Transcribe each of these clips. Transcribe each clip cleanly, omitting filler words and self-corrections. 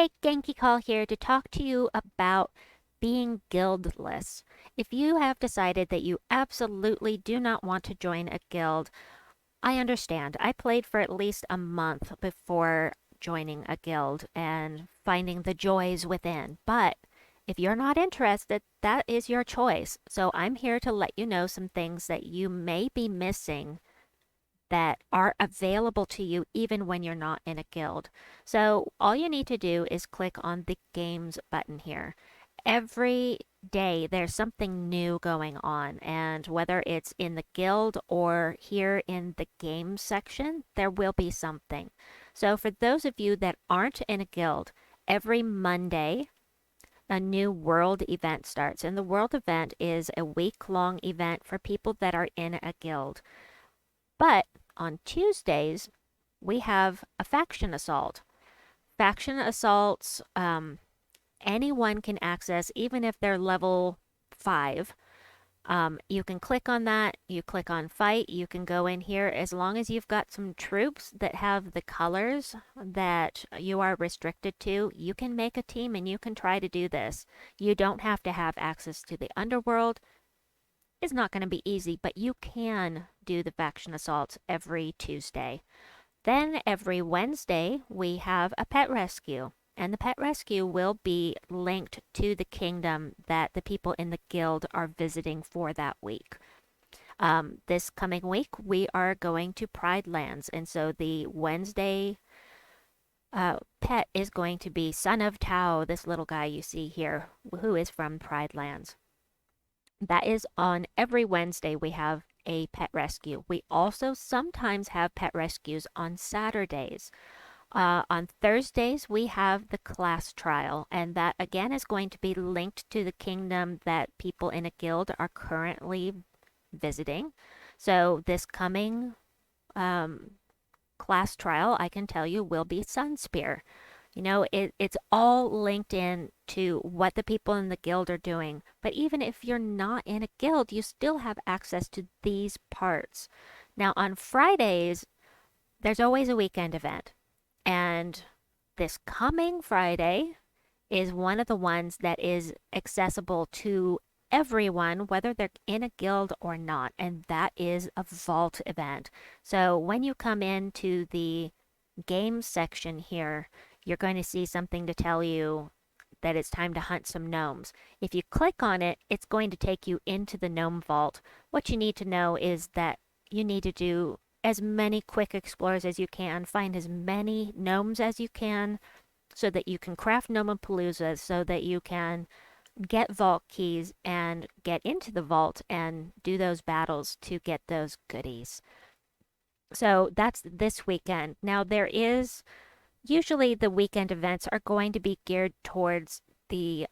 Hey, Genki Call here to talk to you about being guildless. If you have decided that you absolutely do not want to join a guild, I understand. I played for at least a month before joining a guild and finding the joys within. But if you're not interested, that is your choice. So I'm here to let you know some things that you may be missing that are available to you even when you're not in a guild. So all you need to do is click on the games button here. Every day there's something new going on, and whether it's in the guild or here in the games section, there will be something. So for those of you that aren't in a guild, every Monday a new world event starts, and the world event is a week-long event for people that are in a guild. But on Tuesdays, we have a faction assault. Faction assaults, anyone can access, even if they're level 5. You can click on that, you click on fight, you can go in here as long as you've got some troops that have the colors that you are restricted to. You can make a team and you can try to do this. You don't have to have access to the underworld. It's not going to be easy, but you can do the faction assaults every Tuesday. Then every Wednesday, we have a pet rescue. And the pet rescue will be linked to the kingdom that the people in the guild are visiting for that week. This coming week, we are going to Pride Lands. And so the Wednesday pet is going to be Son of Tao, this little guy you see here, who is from Pride Lands. That is on every Wednesday we have a pet rescue. We also sometimes have pet rescues on Saturdays. On Thursdays, we have the class trial, and that again is going to be linked to the kingdom that people in a guild are currently visiting. So this coming class trial, I can tell you, will be Sunspear. You know, it's all linked in to what the people in the guild are doing. But even if you're not in a guild, you still have access to these parts. Now, on Fridays, there's always a weekend event. And this coming Friday is one of the ones that is accessible to everyone, whether they're in a guild or not. And that is a vault event. So when you come into the game section here, you're going to see something to tell you that it's time to hunt some gnomes. If you click on it, it's going to take you into the gnome vault. What you need to know is that you need to do as many quick explores as you can, find as many gnomes as you can, so that you can craft Gnomapalooza, so that you can get vault keys and get into the vault and do those battles to get those goodies. So that's this weekend. Now there is usually the weekend events are going to be geared towards the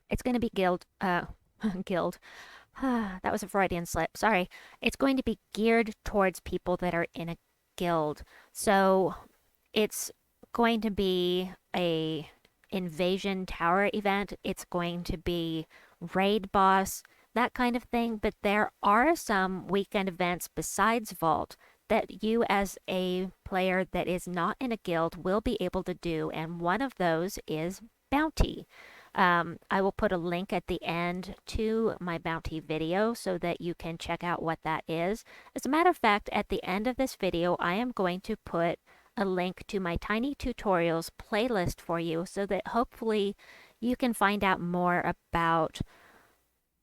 it's going to be guild. That was a Freudian slip. Sorry. It's going to be geared towards people that are in a guild. So it's going to be a invasion tower event. It's going to be raid boss, that kind of thing. But there are some weekend events besides Vault that you as a player that is not in a guild will be able to do. And one of those is Bounty. I will put a link at the end to my bounty video so that you can check out what that is. As a matter of fact, at the end of this video, I am going to put a link to my Tiny Tutorials playlist for you so that hopefully you can find out more about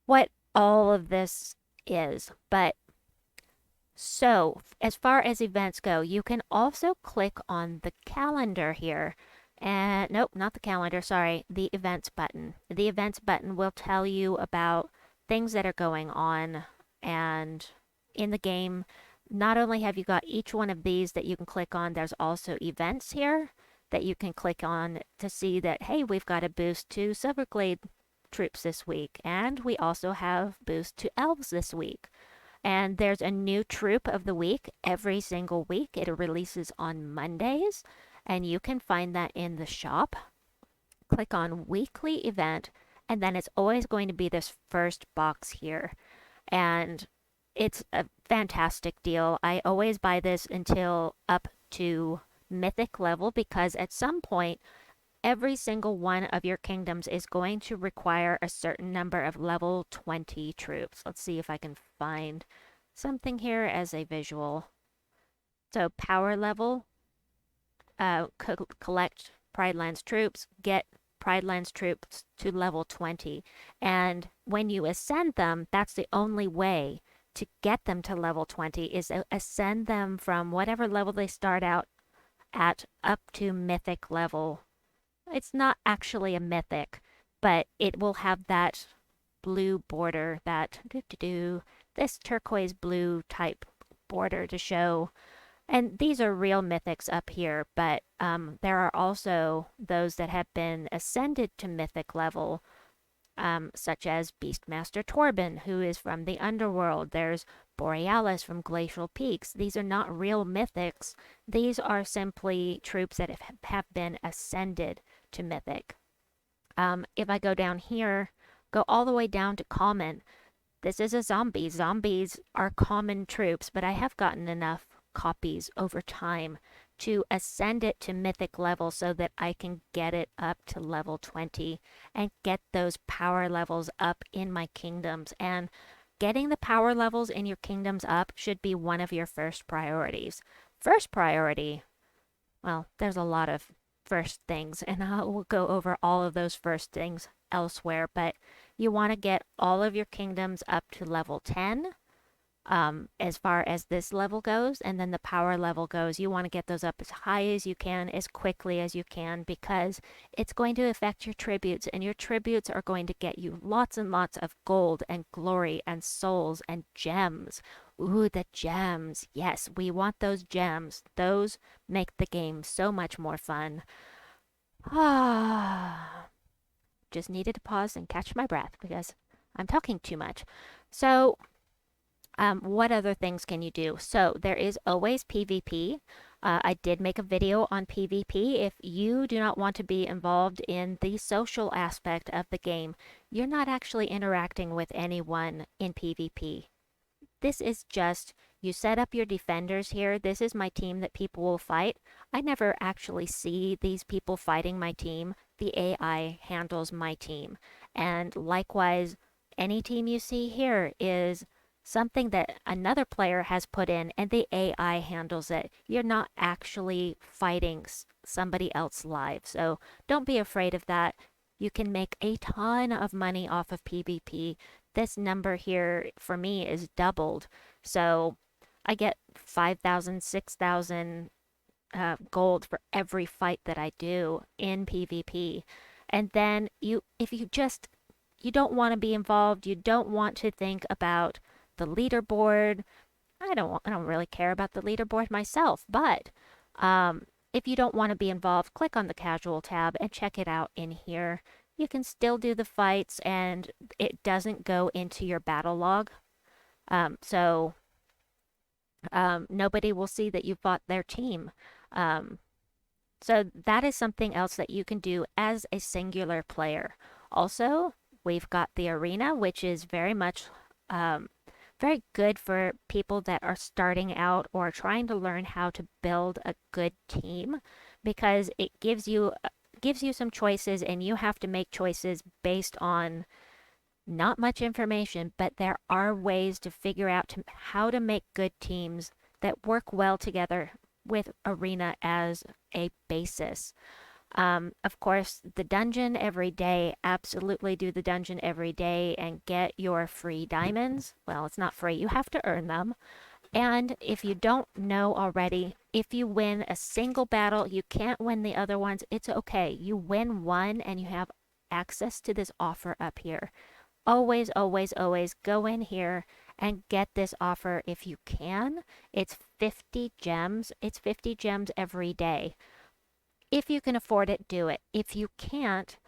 what all of this is. But so, as far as events go, you can also click on the calendar here. And nope, not the calendar, sorry, the events button. The events button will tell you about things that are going on. And in the game, not only have you got each one of these that you can click on, there's also events here that you can click on to see that, hey, we've got a boost to Silverglade troops this week. And we also have boost to elves this week. And there's a new troop of the week every single week. It releases on Mondays, and you can find that in the shop. Click on weekly event, and then it's always going to be this first box here. And it's a fantastic deal. I always buy this until up to mythic level, because at some point, every single one of your kingdoms is going to require a certain number of level 20 troops. Let's see if I can find something here as a visual. So power level, collect Pride Lands troops, get Pride Lands troops to level 20. And when you ascend them, that's the only way to get them to level 20 is to ascend them from whatever level they start out at up to mythic level. It's not actually a mythic, but it will have that blue border, that this turquoise blue type border to show. And these are real mythics up here, but there are also those that have been ascended to mythic level, such as Beastmaster Torben, who is from the underworld. There's Borealis from Glacial Peaks. These are not real mythics. These are simply troops that have been ascended to mythic. If I go down here, go all the way down to common. This is a zombie. Zombies are common troops, but I have gotten enough copies over time to ascend it to mythic level so that I can get it up to level 20 and get those power levels up in my kingdoms. And getting the power levels in your kingdoms up should be one of your first priorities. First priority, well, there's a lot of first things, and I will go over all of those first things elsewhere, but you want to get all of your kingdoms up to level 10 as far as this level goes, and then the power level goes. You want to get those up as high as you can, as quickly as you can, because it's going to affect your tributes, and your tributes are going to get you lots and lots of gold and glory and souls and gems. Ooh, the gems. Yes, we want those gems. Those make the game so much more fun. Ah, just needed to pause and catch my breath because I'm talking too much. So, what other things can you do? So there is always PvP. I did make a video on PvP. If you do not want to be involved in the social aspect of the game, you're not actually interacting with anyone in PvP. This is just, you set up your defenders here. This is my team that people will fight. I never actually see these people fighting my team. The AI handles my team. And likewise, any team you see here is something that another player has put in and the AI handles it. You're not actually fighting somebody else's live. So don't be afraid of that. You can make a ton of money off of PvP. This number here for me is doubled. So I get 5,000, 6,000 gold for every fight that I do in PvP. And then if you don't want to be involved, you don't want to think about the leaderboard. I don't really care about the leaderboard myself, but if you don't want to be involved, click on the casual tab and check it out in here. You can still do the fights and it doesn't go into your battle log. So nobody will see that you fought their team. So that is something else that you can do as a singular player. Also, we've got the arena, which is very much very good for people that are starting out or trying to learn how to build a good team, because it gives you some choices and you have to make choices based on not much information, but there are ways to figure out how to make good teams that work well together with arena as a basis. Of course, the dungeon every day, absolutely do the dungeon every day and get your free diamonds. Well, it's not free, you have to earn them. And if you don't know already, if you win a single battle, you can't win the other ones. It's okay. You win one and you have access to this offer up here. Always, always, always go in here and get this offer if you can. It's 50 gems. It's 50 gems every day. If you can afford it, do it. If you can't,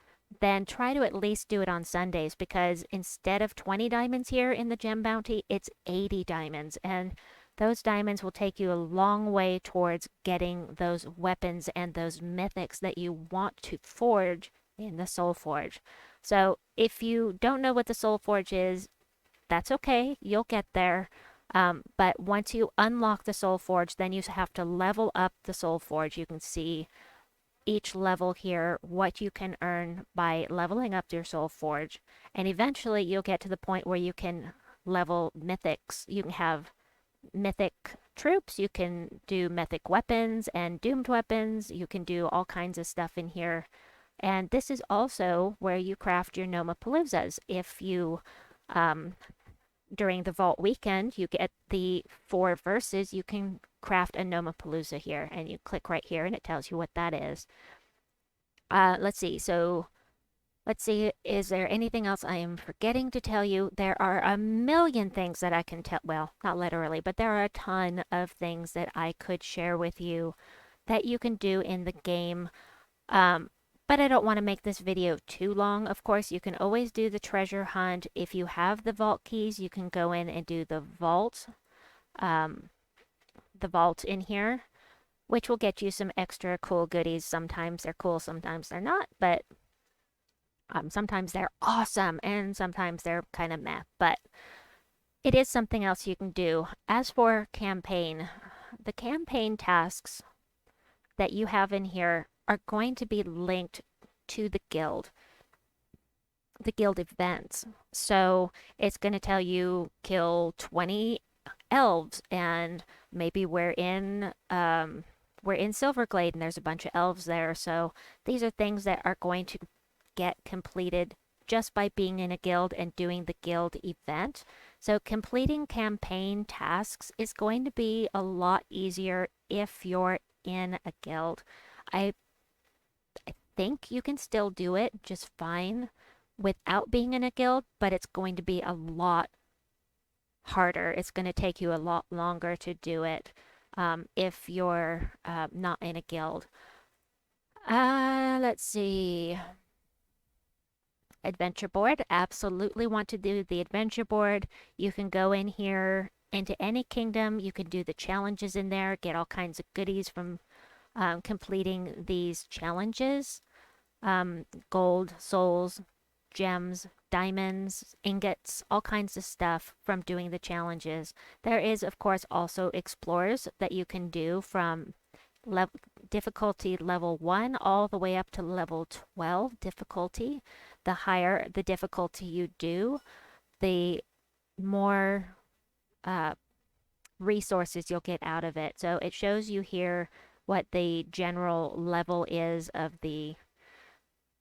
then try to at least do it on Sundays, because instead of 20 diamonds here in the gem bounty, it's 80 diamonds. And those diamonds will take you a long way towards getting those weapons and those mythics that you want to forge in the Soul Forge. So if you don't know what the Soul Forge is, that's okay. You'll get there. But once you unlock the Soul Forge, then you have to level up the Soul Forge. You can see each level here, what you can earn by leveling up your Soul Forge. And eventually you'll get to the point where you can level mythics. You can have mythic troops, you can do mythic weapons and doomed weapons, you can do all kinds of stuff in here. And this is also where you craft your Nomapaloozas. If you, during the Vault weekend, you get the 4 verses, you can craft a Nomapalooza here. And you click right here and it tells you what that is. Let's see. So let's see, is there anything else I am forgetting to tell you? There are a million things that I can tell. Well, not literally, but there are a ton of things that I could share with you that you can do in the game. But I don't want to make this video too long. Of course, you can always do the treasure hunt. If you have the vault keys, you can go in and do um, the vault in here, which will get you some extra cool goodies. Sometimes they're cool, sometimes they're not, but sometimes they're awesome and sometimes they're kind of meh, but it is something else you can do. As for campaign, the campaign tasks that you have in here are going to be linked to the guild events. So it's going to tell you kill 20 elves, and maybe we're in Silverglade and there's a bunch of elves there. So these are things that are going to get completed just by being in a guild and doing the guild event. So completing campaign tasks is going to be a lot easier if you're in a guild. I think you can still do it just fine without being in a guild, but it's going to be a lot harder. It's going to take you a lot longer to do it if you're not in a guild. Let's see. Adventure board. Absolutely want to do the adventure board. You can go in here into any kingdom. You can do the challenges in there, get all kinds of goodies from completing these challenges. Gold, souls, gems, diamonds, ingots, all kinds of stuff from doing the challenges. There is, of course, also explorers that you can do from difficulty level 1 all the way up to level 12 difficulty. The higher the difficulty you do, the more resources you'll get out of it. So it shows you here what the general level is of the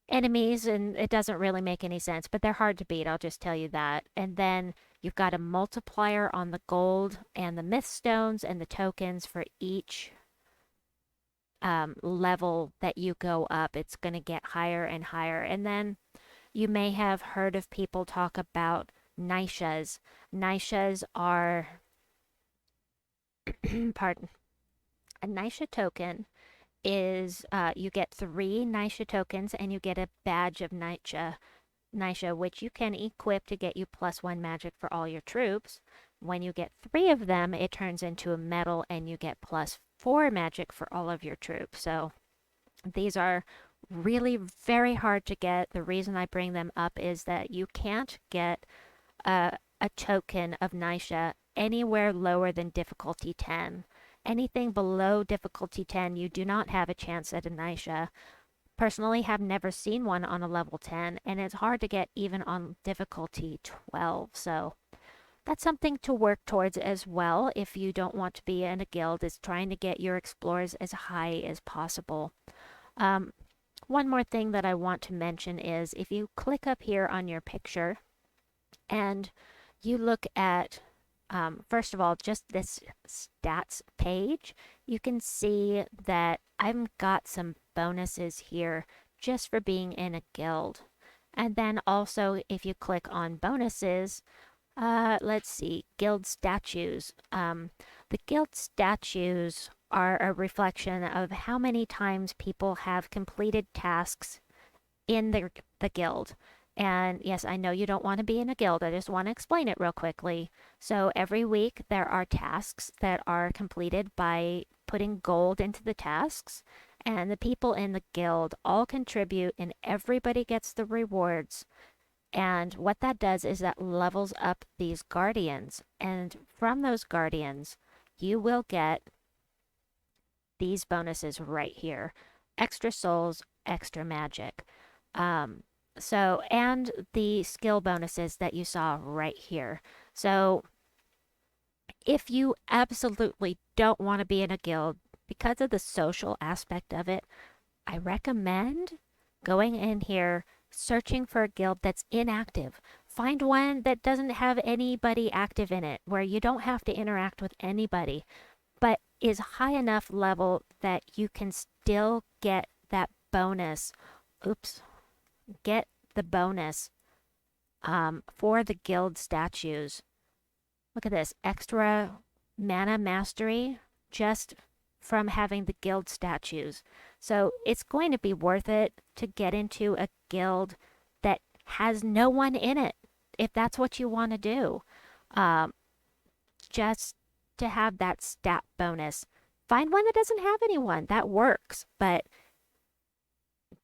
enemies, and it doesn't really make any sense, but they're hard to beat, I'll just tell you that. And then you've got a multiplier on the gold and the myth stones and the tokens for each level that you go up. It's going to get higher and higher. And then you may have heard of people talk about Nishas. Nishas are, pardon, a Nisha token is you get 3 Nisha tokens and you get a badge of Nisha, which you can equip to get you +1 magic for all your troops. When you get 3 of them, it turns into a medal and you get +4 magic for all of your troops. So these are really very hard to get. The reason I bring them up is that you can't get a token of Nisha anywhere lower than difficulty 10. Anything below difficulty 10, you do not have a chance at a Nisha. Personally, have never seen one on a level 10, and it's hard to get even on difficulty 12. So that's something to work towards as well if you don't want to be in a guild, is trying to get your explorers as high as possible. One more thing that I want to mention is if you click up here on your picture and you look at, first of all, just this stats page, you can see that I've got some bonuses here just for being in a guild. And then also, if you click on bonuses, let's see, guild statues. The guild statues are a reflection of how many times people have completed tasks in the guild. And yes, I know you don't want to be in a guild. I just want to explain it real quickly. So every week there are tasks that are completed by putting gold into the tasks, and the people in the guild all contribute and everybody gets the rewards And what that does is that levels up these guardians. And from those guardians, you will get these bonuses right here: extra souls, extra magic. Um, and the skill bonuses that you saw right here. So, if you absolutely don't want to be in a guild because of the social aspect of it, I recommend going in here, searching for a guild that's inactive. Find one that doesn't have anybody active in it, where you don't have to interact with anybody, but is high enough level that you can still get that bonus. Oops, get the bonus for the guild statues. Look at this extra mana mastery just from having the guild statues. So it's going to be worth it to get into a guild that has no one in it, if that's what you want to do. Um, just to have that stat bonus. Find one that doesn't have anyone. That works. But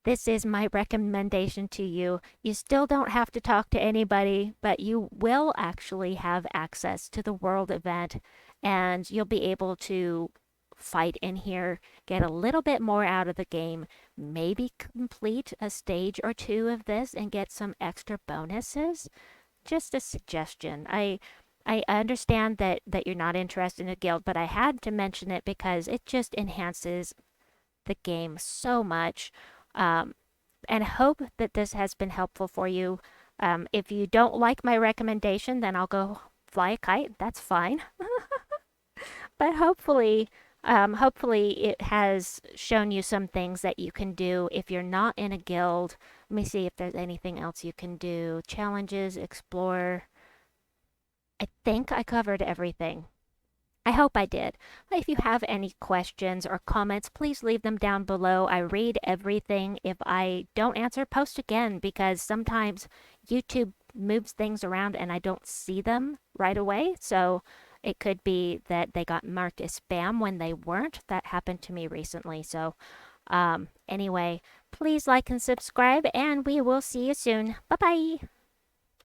this is my recommendation to you. You still don't have to talk to anybody, but you will actually have access to the world event, and you'll be able to fight in here, get a little bit more out of the game, maybe complete a stage or two of this and get some extra bonuses. Just a suggestion. I understand that you're not interested in a guild, but I had to mention it because it just enhances the game so much. Um, and hope that this has been helpful for you. If you don't like my recommendation, then I'll go fly a kite. That's fine. But hopefully it has shown you some things that you can do if you're not in a guild. Let me see if there's anything else you can do. Challenges, explore. I think I covered everything. I hope I did. If you have any questions or comments, please leave them down below. I read everything. If I don't answer, post again, because sometimes YouTube moves things around and I don't see them right away. So it could be that they got marked as spam when they weren't. That happened to me recently. So anyway, please like and subscribe, and we will see you soon. Bye bye.